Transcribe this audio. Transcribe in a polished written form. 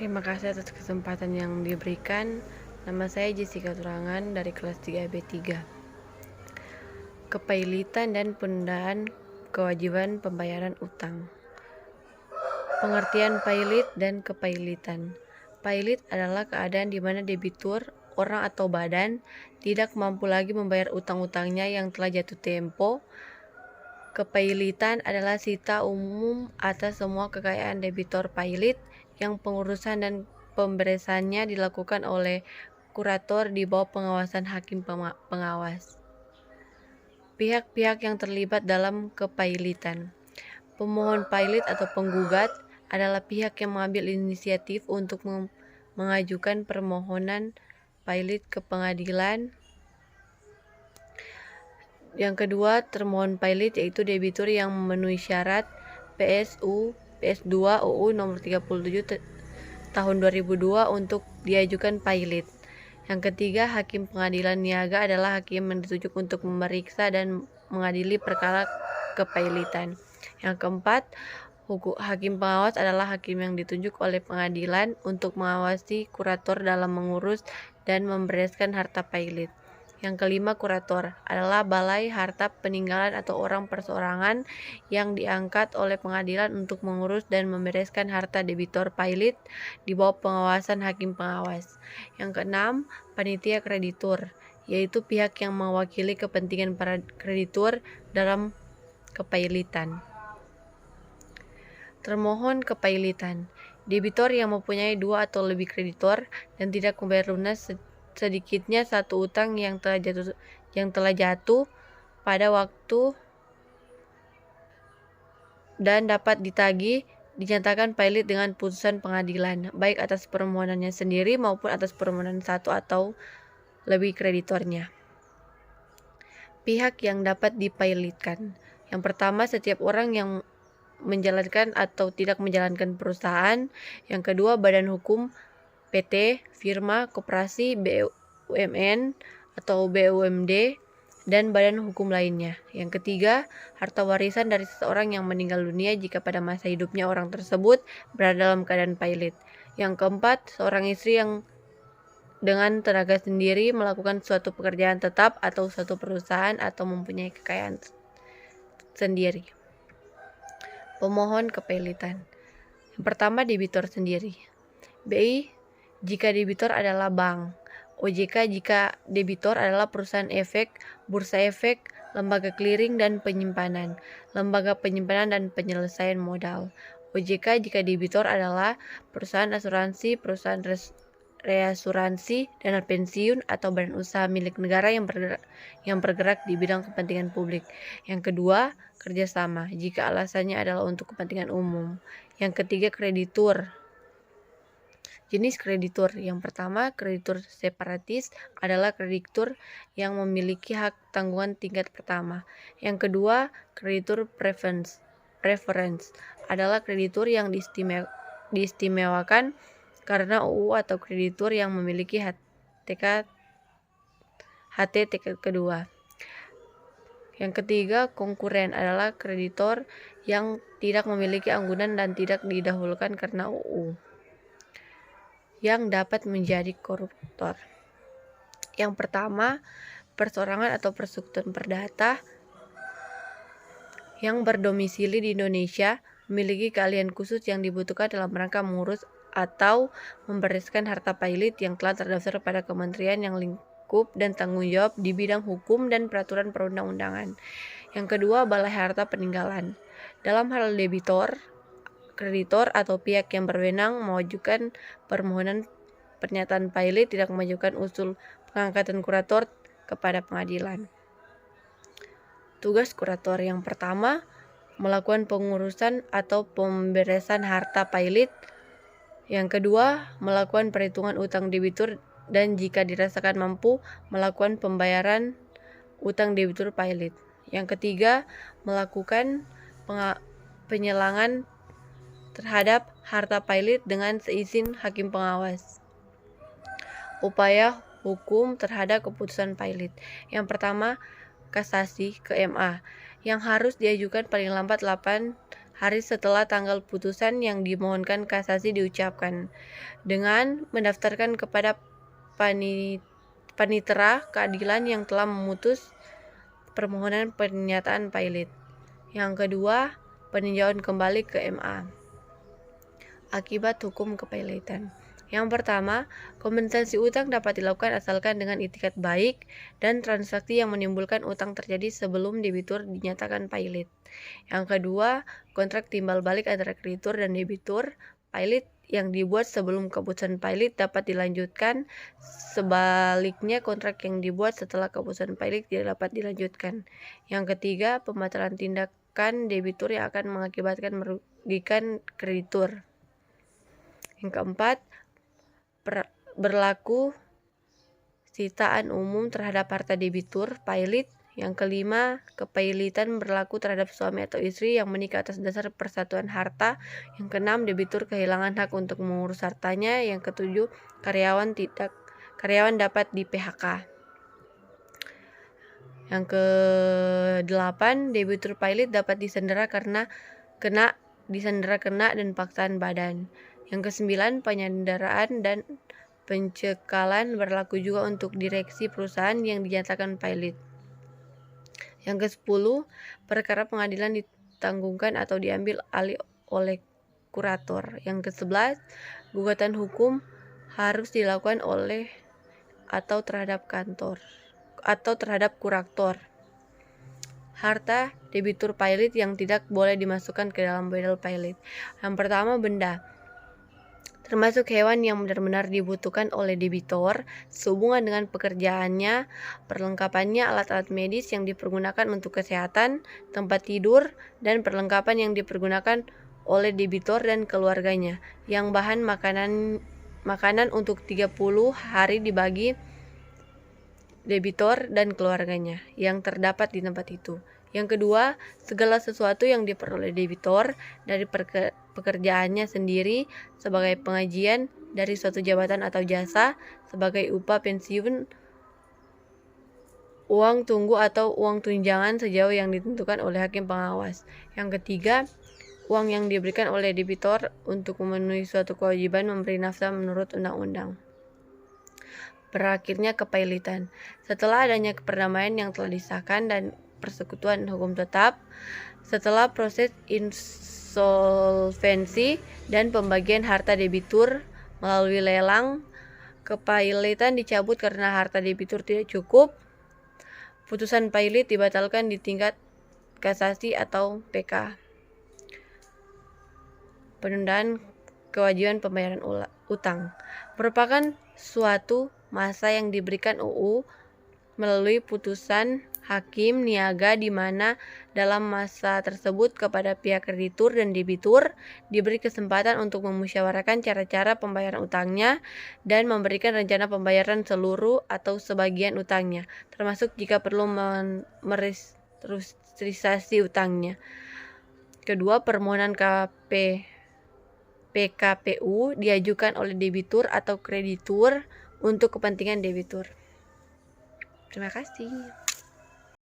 Terima kasih atas kesempatan yang diberikan. Nama saya Jessica Turangan dari kelas 3B3. Kepailitan dan penundaan kewajiban pembayaran utang. Pengertian pailit dan kepailitan. Pailit adalah keadaan di mana debitur, orang atau badan, tidak mampu lagi membayar utang-utangnya yang telah jatuh tempo. Kepailitan adalah sita umum atas semua kekayaan debitor pailit yang pengurusan dan pemberesannya dilakukan oleh kurator di bawah pengawasan hakim pengawas. Pihak-pihak yang terlibat dalam kepailitan. Pemohon pailit atau penggugat adalah pihak yang mengambil inisiatif untuk mengajukan permohonan pailit ke pengadilan. Yang kedua, termohon pailit yaitu debitur yang memenuhi syarat PS2 UU nomor 37 tahun 2002 untuk diajukan pailit. Yang ketiga, hakim pengadilan niaga adalah hakim yang ditunjuk untuk memeriksa dan mengadili perkara kepailitan. Yang keempat, hakim pengawas adalah hakim yang ditunjuk oleh pengadilan untuk mengawasi kurator dalam mengurus dan membereskan harta pailit. Yang kelima, kurator adalah balai harta peninggalan atau orang perseorangan yang diangkat oleh pengadilan untuk mengurus dan membereskan harta debitor pailit di bawah pengawasan hakim pengawas. Yang keenam, panitia kreditur, yaitu pihak yang mewakili kepentingan para kreditur dalam kepailitan. Termohon kepailitan, debitor yang mempunyai 2 atau lebih kreditor dan tidak membayar lunas sedikitnya satu utang yang telah jatuh pada waktu dan dapat ditagih, dinyatakan pailit dengan putusan pengadilan, baik atas permohonannya sendiri maupun atas permohonan satu atau lebih kreditornya. Pihak yang dapat dipailitkan. Yang pertama, setiap orang yang menjalankan atau tidak menjalankan perusahaan. Yang kedua, badan hukum, PT, firma, koperasi, BUMN atau BUMD, dan badan hukum lainnya. Yang ketiga, harta warisan dari seseorang yang meninggal dunia jika pada masa hidupnya orang tersebut berada dalam keadaan pailit. Yang keempat, seorang istri yang dengan tenaga sendiri melakukan suatu pekerjaan tetap atau suatu perusahaan atau mempunyai kekayaan sendiri. Pemohon kepailitan. Yang pertama, debitur sendiri. BI jika debitur adalah bank. OJK jika debitur adalah perusahaan efek, bursa efek, lembaga clearing dan penyimpanan, lembaga penyimpanan dan penyelesaian modal. OJK jika debitur adalah perusahaan asuransi, perusahaan reasuransi, dana pensiun, atau badan usaha milik negara yang bergerak di bidang kepentingan publik. Yang kedua, kerjasama jika alasannya adalah untuk kepentingan umum. Yang ketiga, kreditur. Jenis kreditur. Yang pertama, kreditur separatis adalah kreditur yang memiliki hak tanggungan tingkat pertama. Yang kedua, kreditur preference adalah kreditur yang diistimewakan karena UU atau kreditur yang memiliki HT tingkat kedua. Yang ketiga, konkuren adalah kreditor yang tidak memiliki anggunan dan tidak didahulukan karena UU, yang dapat menjadi koruptor. Yang pertama, perseorangan atau persekutuan perdata yang berdomisili di Indonesia memiliki keahlian khusus yang dibutuhkan dalam rangka mengurus atau membereskan harta pailit yang telah terdaftar pada kementerian yang lingkup dan tanggung jawab di bidang hukum dan peraturan perundang-undangan. Yang kedua, balai harta peninggalan. Dalam hal debitor, kreditor atau pihak yang berwenang mengajukan permohonan pernyataan pailit tidak mengajukan usul pengangkatan kurator kepada pengadilan. Tugas kurator yang pertama, melakukan pengurusan atau pemberesan harta pailit. Yang kedua, melakukan perhitungan utang debitur dan jika dirasakan mampu, melakukan pembayaran utang debitur pailit. Yang ketiga, melakukan penyelangan terhadap harta pailit dengan seizin hakim pengawas. Upaya hukum terhadap keputusan pailit. Yang pertama, kasasi ke MA yang harus diajukan paling lambat 8 hari setelah tanggal putusan yang dimohonkan kasasi diucapkan, dengan mendaftarkan kepada panitera keadilan yang telah memutus permohonan pernyataan pilot. Yang kedua, peninjauan kembali ke MA. Akibat hukum kepilotan. Yang pertama, kompensasi utang dapat dilakukan asalkan dengan itikat baik dan transaksi yang menimbulkan utang terjadi sebelum debitur dinyatakan pilot. Yang kedua, kontrak timbal balik antara kreditur dan debitur pilot yang dibuat sebelum keputusan pilot dapat dilanjutkan. Sebaliknya, kontrak yang dibuat setelah keputusan pilot tidak dapat dilanjutkan. Yang ketiga, pembatalan tindakan debitur yang akan mengakibatkan merugikan kreditur. Yang keempat, berlaku sitaan umum terhadap harta debitur pilot. Yang kelima, kepailitan berlaku terhadap suami atau istri yang menikah atas dasar persatuan harta. Yang keenam, debitur kehilangan hak untuk mengurus hartanya. Yang ketujuh, karyawan dapat di PHK. Yang kedelapan, debitur pilot dapat disandera kena dan paksaan badan. Yang kesembilan, penyanderaan dan pencekalan berlaku juga untuk direksi perusahaan yang dinyatakan pilot. Yang ke-10, perkara pengadilan ditanggungan atau diambil alih oleh kurator. Yang ke-11, gugatan hukum harus dilakukan oleh atau terhadap kantor atau terhadap kurator. Harta debitur pilot yang tidak boleh dimasukkan ke dalam bedel pilot. Yang pertama, benda, termasuk hewan yang benar-benar dibutuhkan oleh debitor sehubungan dengan pekerjaannya, perlengkapannya, alat-alat medis yang dipergunakan untuk kesehatan, tempat tidur, dan perlengkapan yang dipergunakan oleh debitor dan keluarganya, yang bahan makanan untuk 30 hari dibagi debitor dan keluarganya yang terdapat di tempat itu. Yang kedua, segala sesuatu yang diperoleh debitor dari pekerjaannya sendiri sebagai pengajian dari suatu jabatan atau jasa, sebagai upah pensiun, uang tunggu atau uang tunjangan sejauh yang ditentukan oleh hakim pengawas. Yang ketiga, uang yang diberikan oleh debitor untuk memenuhi suatu kewajiban memberi nafkah menurut undang-undang. Berakhirnya kepailitan. Setelah adanya perdamaian yang telah disahkan dan persekutuan hukum tetap, setelah proses insolvensi dan pembagian harta debitur melalui lelang, kepailitan dicabut karena harta debitur tidak cukup. Putusan pilot dibatalkan di tingkat kasasi atau PK. Penundaan kewajiban pembayaran utang merupakan suatu masa yang diberikan UU melalui putusan hakim niaga di mana dalam masa tersebut kepada pihak kreditur dan debitur diberi kesempatan untuk memusyawarahkan cara-cara pembayaran utangnya dan memberikan rencana pembayaran seluruh atau sebagian utangnya, termasuk jika perlu merestrukturisasi utangnya. Kedua, permohonan PKPU diajukan oleh debitur atau kreditur untuk kepentingan debitur. Terima kasih.